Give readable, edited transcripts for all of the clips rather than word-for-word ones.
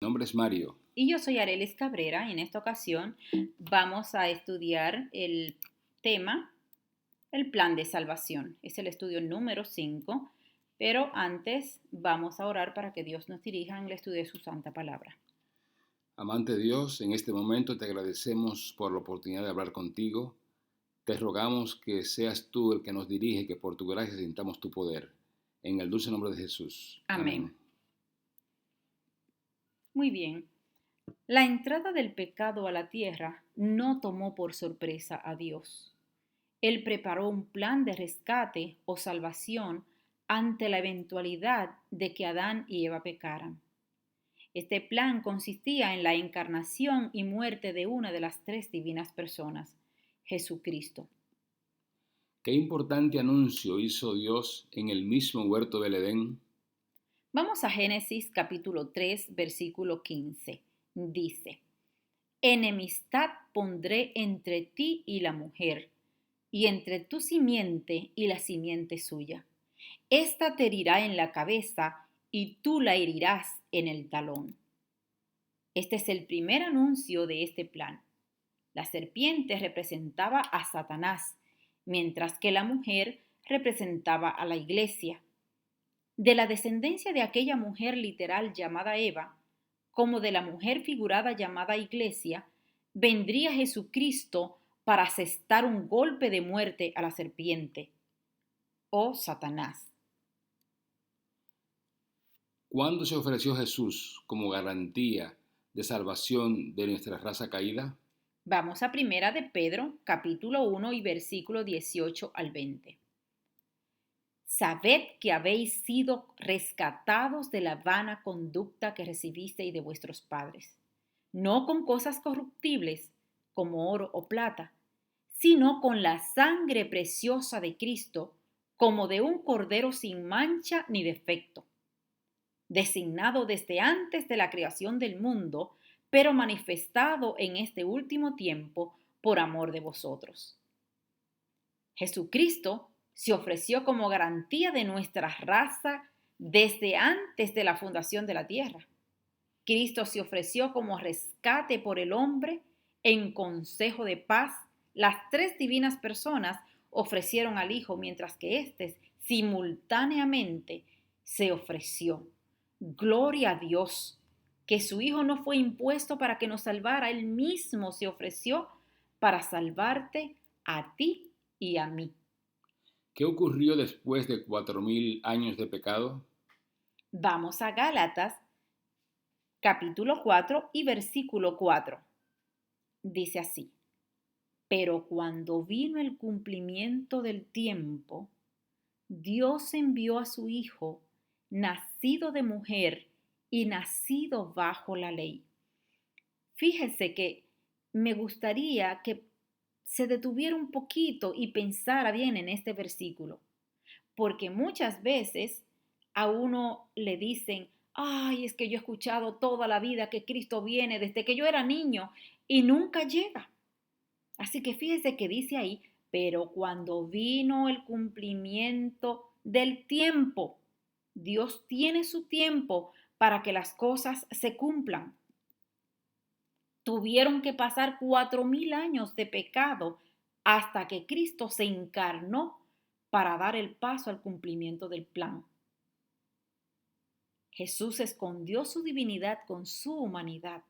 Mi nombre es Mario. Y yo soy Arelis Cabrera y en esta ocasión vamos a estudiar el tema, el plan de salvación. Es el estudio número 5, pero antes vamos a orar para que Dios nos dirija en el estudio de su santa palabra. Amante Dios, en este momento te agradecemos por la oportunidad de hablar contigo. Te rogamos que seas tú el que nos dirige y que por tu gracia sintamos tu poder. En el dulce nombre de Jesús. Amén. Amén. Muy bien. La entrada del pecado a la tierra no tomó por sorpresa a Dios. Él preparó un plan de rescate o salvación ante la eventualidad de que Adán y Eva pecaran. Este plan consistía en la encarnación y muerte de una de las tres divinas personas, Jesucristo. Qué importante anuncio hizo Dios en el mismo huerto del Edén. Vamos a Génesis capítulo 3, versículo 15. Dice, enemistad pondré entre ti y la mujer, y entre tu simiente y la simiente suya. Esta te herirá en la cabeza y tú la herirás en el talón. Este es el primer anuncio de este plan. La serpiente representaba a Satanás, mientras que la mujer representaba a la iglesia. De la descendencia de aquella mujer literal llamada Eva, como de la mujer figurada llamada iglesia, vendría Jesucristo para asestar un golpe de muerte a la serpiente, o Satanás. ¿Cuándo se ofreció Jesús como garantía de salvación de nuestra raza caída? Vamos a Primera de Pedro, capítulo 1 y versículo 18 al 20. Sabed que habéis sido rescatados de la vana conducta que recibisteis de vuestros padres, no con cosas corruptibles, como oro o plata, sino con la sangre preciosa de Cristo, como de un cordero sin mancha ni defecto, designado desde antes de la creación del mundo, pero manifestado en este último tiempo por amor de vosotros. Jesucristo se ofreció como garantía de nuestra raza desde antes de la fundación de la tierra. Cristo se ofreció como rescate por el hombre en consejo de paz. Las tres divinas personas ofrecieron al Hijo, mientras que éste simultáneamente se ofreció. Gloria a Dios, que su Hijo no fue impuesto para que nos salvara, Él mismo se ofreció para salvarte a ti y a mí. ¿Qué ocurrió después de 4000 años de pecado? Vamos a Gálatas, capítulo 4 y versículo 4. Dice así, pero cuando vino el cumplimiento del tiempo, Dios envió a su Hijo, nacido de mujer y nacido bajo la ley. Fíjese que me gustaría que se detuviera un poquito y pensara bien en este versículo, porque muchas veces a uno le dicen, ay, es que yo he escuchado toda la vida que Cristo viene desde que yo era niño y nunca llega. Así que fíjese que dice ahí, pero cuando vino el cumplimiento del tiempo, Dios tiene su tiempo para que las cosas se cumplan. Tuvieron que pasar 4000 años de pecado hasta que Cristo se encarnó para dar el paso al cumplimiento del plan. Jesús escondió su divinidad con su humanidad.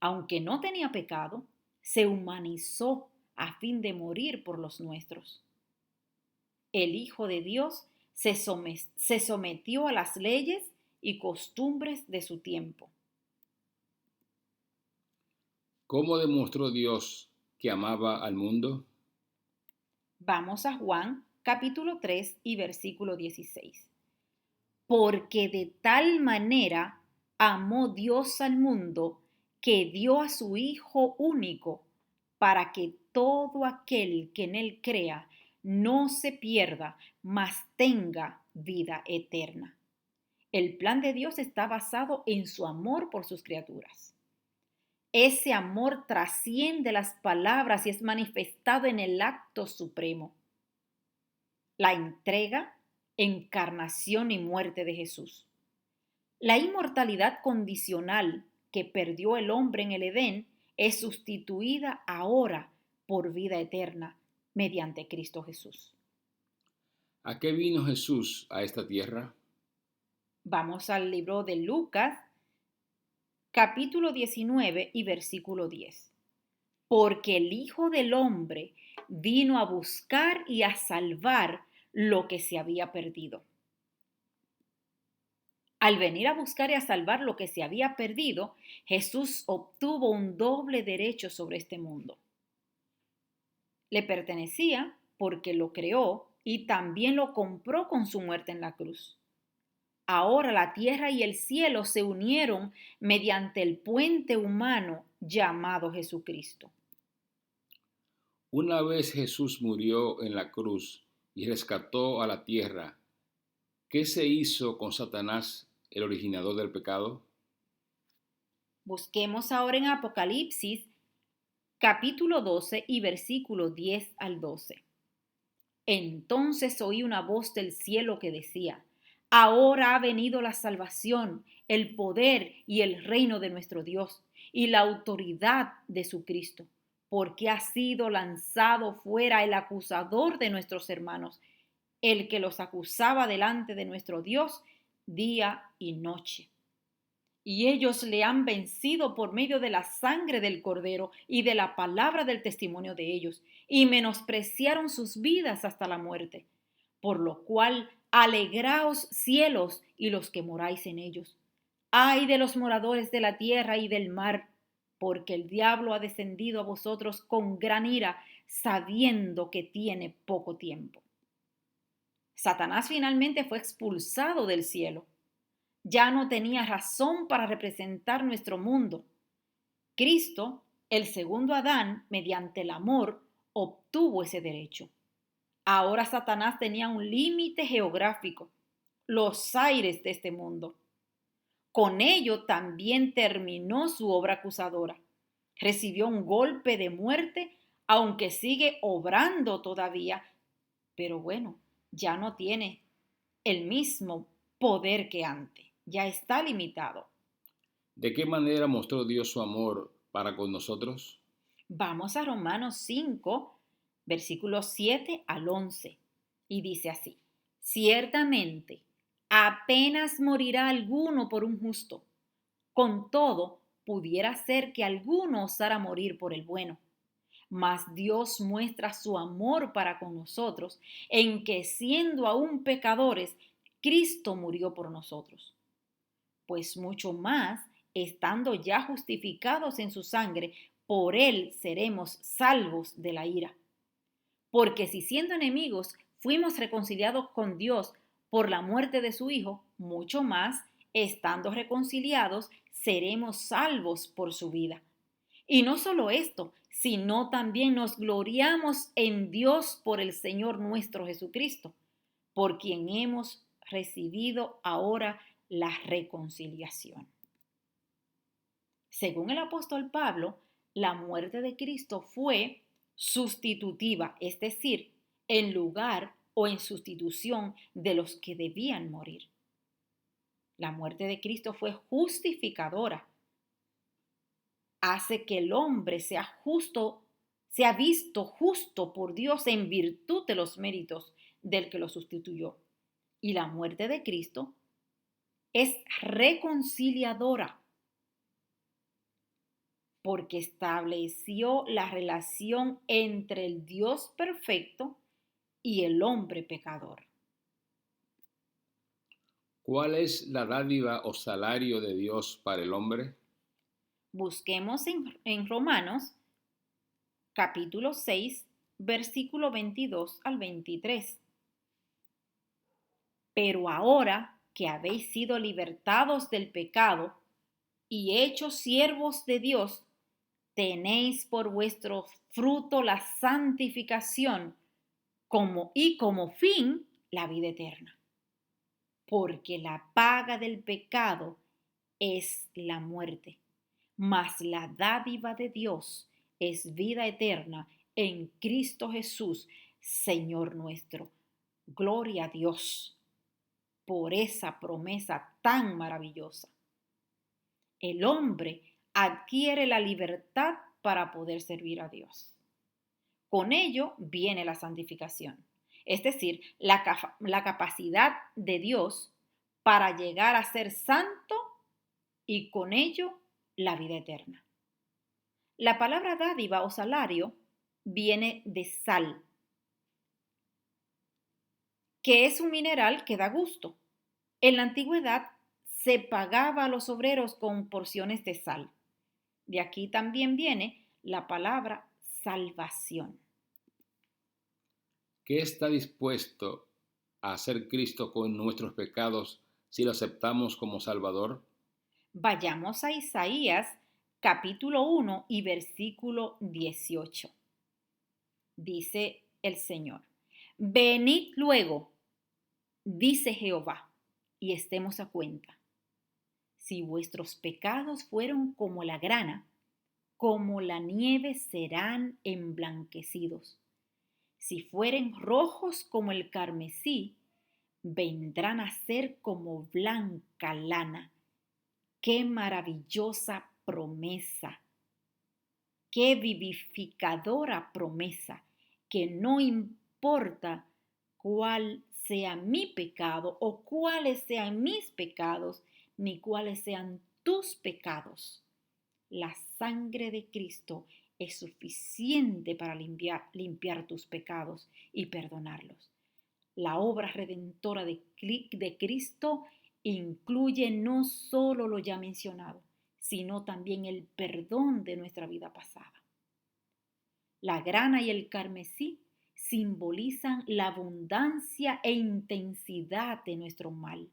Aunque no tenía pecado, se humanizó a fin de morir por los nuestros. El Hijo de Dios se sometió a las leyes y costumbres de su tiempo. ¿Cómo demostró Dios que amaba al mundo? Vamos a Juan capítulo 3 y versículo 16. Porque de tal manera amó Dios al mundo que dio a su Hijo único para que todo aquel que en él crea no se pierda, mas tenga vida eterna. El plan de Dios está basado en su amor por sus criaturas. Ese amor trasciende las palabras y es manifestado en el acto supremo, la entrega, encarnación y muerte de Jesús. La inmortalidad condicional que perdió el hombre en el Edén es sustituida ahora por vida eterna mediante Cristo Jesús. ¿A qué vino Jesús a esta tierra? Vamos al libro de Lucas, capítulo 19 y versículo 10. Porque el Hijo del Hombre vino a buscar y a salvar lo que se había perdido. Al venir a buscar y a salvar lo que se había perdido, Jesús obtuvo un doble derecho sobre este mundo. Le pertenecía porque lo creó y también lo compró con su muerte en la cruz. Ahora la tierra y el cielo se unieron mediante el puente humano llamado Jesucristo. Una vez Jesús murió en la cruz y rescató a la tierra, ¿qué se hizo con Satanás, el originador del pecado? Busquemos ahora en Apocalipsis capítulo 12 y versículos 10 al 12. Entonces oí una voz del cielo que decía: Ahora ha venido la salvación, el poder y el reino de nuestro Dios y la autoridad de su Cristo, porque ha sido lanzado fuera el acusador de nuestros hermanos, el que los acusaba delante de nuestro Dios día y noche. Y ellos le han vencido por medio de la sangre del Cordero y de la palabra del testimonio de ellos, y menospreciaron sus vidas hasta la muerte. Por lo cual, alegraos cielos y los que moráis en ellos. Ay de los moradores de la tierra y del mar, porque el diablo ha descendido a vosotros con gran ira, sabiendo que tiene poco tiempo. Satanás finalmente fue expulsado del cielo. Ya no tenía razón para representar nuestro mundo. Cristo, el segundo Adán, mediante el amor, obtuvo ese derecho. Ahora Satanás tenía un límite geográfico, los aires de este mundo. Con ello también terminó su obra acusadora. Recibió un golpe de muerte, aunque sigue obrando todavía, pero bueno, ya no tiene el mismo poder que antes, ya está limitado. ¿De qué manera mostró Dios su amor para con nosotros? Vamos a Romanos 5, versículos 7 al 11, y dice así: Ciertamente, apenas morirá alguno por un justo, con todo, pudiera ser que alguno osara morir por el bueno. Mas Dios muestra su amor para con nosotros en que, siendo aún pecadores, Cristo murió por nosotros. Pues mucho más, estando ya justificados en su sangre, por él seremos salvos de la ira. Porque si siendo enemigos fuimos reconciliados con Dios por la muerte de su Hijo, mucho más, estando reconciliados, seremos salvos por su vida. Y no solo esto, sino también nos gloriamos en Dios por el Señor nuestro Jesucristo, por quien hemos recibido ahora la reconciliación. Según el apóstol Pablo, la muerte de Cristo fue sustitutiva, es decir, en lugar o en sustitución de los que debían morir. La muerte de Cristo fue justificadora. Hace que el hombre sea justo, sea visto justo por Dios en virtud de los méritos del que lo sustituyó. Y la muerte de Cristo es reconciliadora, porque estableció la relación entre el Dios perfecto y el hombre pecador. ¿Cuál es la dádiva o salario de Dios para el hombre? Busquemos en Romanos capítulo 6, versículo 22 al 23. Pero ahora que habéis sido libertados del pecado y hechos siervos de Dios, tenéis por vuestro fruto la santificación como fin la vida eterna. Porque la paga del pecado es la muerte, mas la dádiva de Dios es vida eterna en Cristo Jesús, Señor nuestro. Gloria a Dios. por esa promesa tan maravillosa. El hombre adquiere la libertad para poder servir a Dios. Con ello viene la santificación, es decir, la capacidad de Dios para llegar a ser santo y con ello la vida eterna. La palabra dádiva o salario viene de sal, que es un mineral que da gusto. En la antigüedad se pagaba a los obreros con porciones de sal. De aquí también viene la palabra salvación. ¿Qué está dispuesto a hacer Cristo con nuestros pecados si lo aceptamos como Salvador? Vayamos a Isaías capítulo 1 y versículo 18. Dice el Señor: venid luego, dice Jehová, y estemos a cuenta. Si vuestros pecados fueron como la grana, como la nieve serán emblanquecidos. Si fueren rojos como el carmesí, vendrán a ser como blanca lana. ¡Qué maravillosa promesa! ¡Qué vivificadora promesa! Que no importa cuál sea mi pecado o cuáles sean mis pecados, ni cuáles sean tus pecados. La sangre de Cristo es suficiente para limpiar tus pecados y perdonarlos. La obra redentora de Cristo incluye no solo lo ya mencionado, sino también el perdón de nuestra vida pasada. La grana y el carmesí simbolizan la abundancia e intensidad de nuestro mal.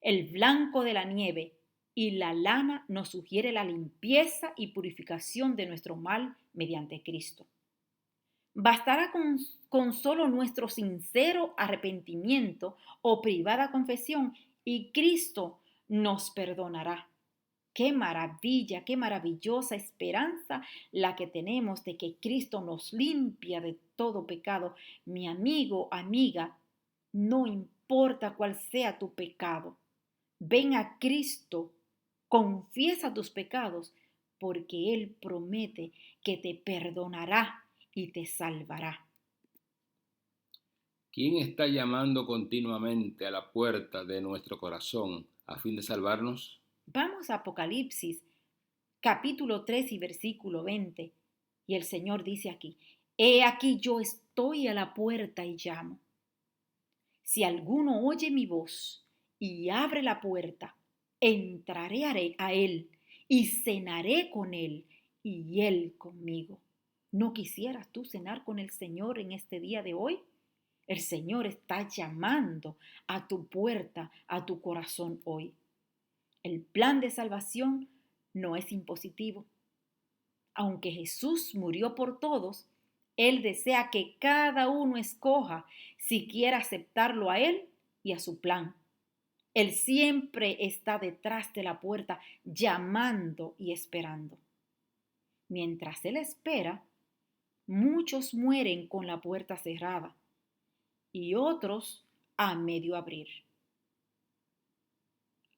El blanco de la nieve y la lana nos sugiere la limpieza y purificación de nuestro mal mediante Cristo. Bastará con solo nuestro sincero arrepentimiento o privada confesión y Cristo nos perdonará. Qué maravilla, qué maravillosa esperanza la que tenemos de que Cristo nos limpia de todo pecado. Mi amigo, amiga, no importa cuál sea tu pecado. Ven a Cristo, confiesa tus pecados, porque Él promete que te perdonará y te salvará. ¿Quién está llamando continuamente a la puerta de nuestro corazón a fin de salvarnos? Vamos a Apocalipsis, capítulo 3 y versículo 20. Y el Señor dice aquí: he aquí yo estoy a la puerta y llamo. Si alguno oye mi voz y abre la puerta, entraré a él y cenaré con él y él conmigo. ¿No quisieras tú cenar con el Señor en este día de hoy? El Señor está llamando a tu puerta, a tu corazón hoy. El plan de salvación no es impositivo. Aunque Jesús murió por todos, Él desea que cada uno escoja si quiere aceptarlo a Él y a su plan. Él siempre está detrás de la puerta, llamando y esperando. Mientras Él espera, muchos mueren con la puerta cerrada y otros a medio abrir.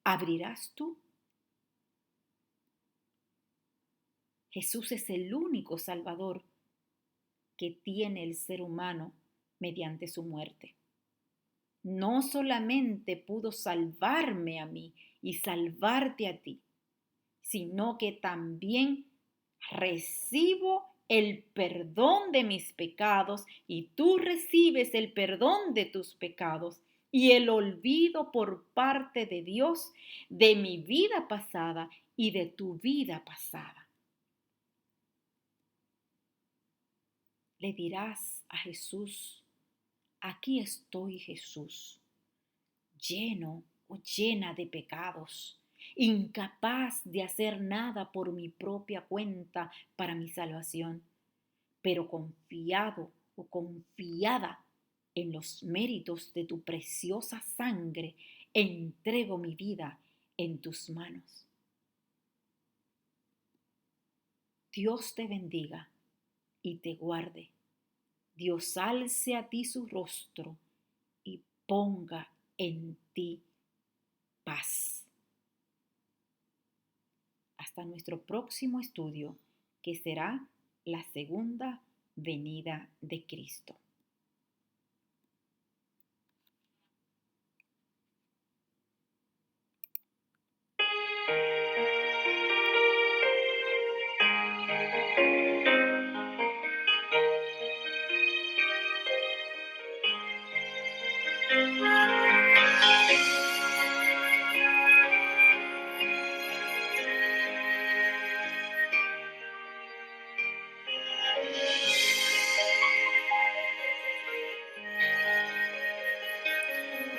¿Abrirás tú? Jesús es el único Salvador que tiene el ser humano mediante su muerte. No solamente pudo salvarme a mí y salvarte a ti, sino que también recibo el perdón de mis pecados y tú recibes el perdón de tus pecados y el olvido por parte de Dios de mi vida pasada y de tu vida pasada. Le dirás a Jesús: aquí estoy, Jesús, lleno o llena de pecados, incapaz de hacer nada por mi propia cuenta para mi salvación, pero confiado o confiada en los méritos de tu preciosa sangre, entrego mi vida en tus manos. Dios te bendiga y te guarde. Dios alce a ti su rostro y ponga en ti paz. Hasta nuestro próximo estudio, que será la segunda venida de Cristo.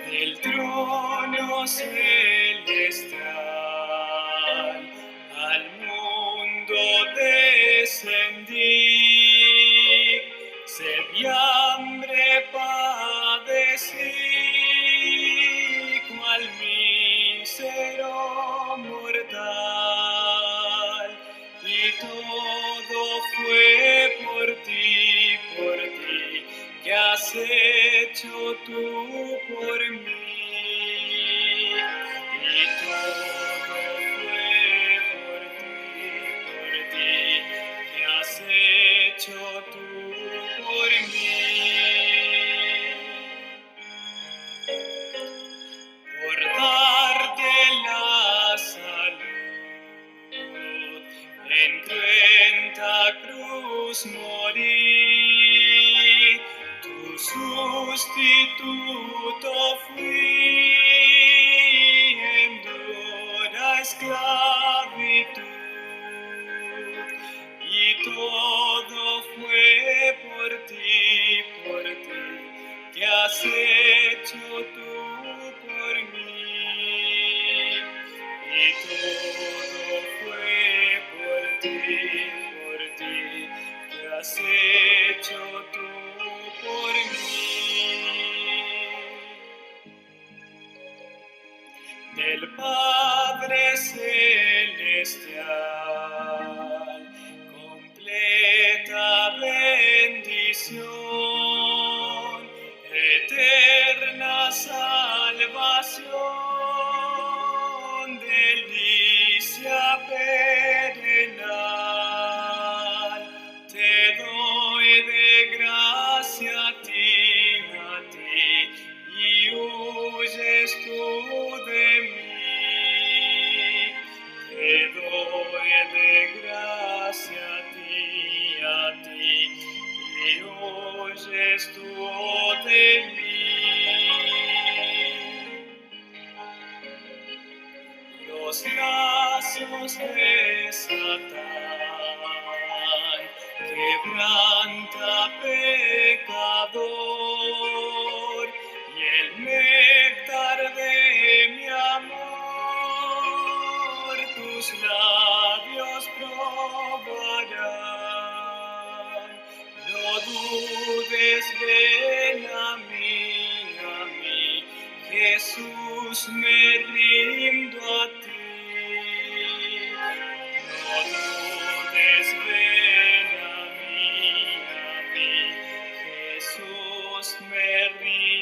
El trono celestial al mundo descendí, sed y hambre padecí, cual mísero mortal, y todo fue por ti, que has hecho tú por mí. Y todo fue por ti, que has hecho tú por mí. Por darte la salud, en cruenta cruz morí, tu sustituto fui en dura esclavitud, y todo fue por ti, que has hecho tú por mí. Y todo fue por ti, que has hecho tú por mí. Del Padre Celestial, completa bendición, eterna salvación, delicia perenal, te doy de gracia a ti, y huyes tú de mí. Te doy de gracia a ti, y huyes tú de mí. Los lazos de Satán quebranta, pecador, y el néctar de mi amor tus labios probarán. No dudes, ven a mí, Jesús, me rindo a ti. No dudes, ven a mí, Jesús, me rindo.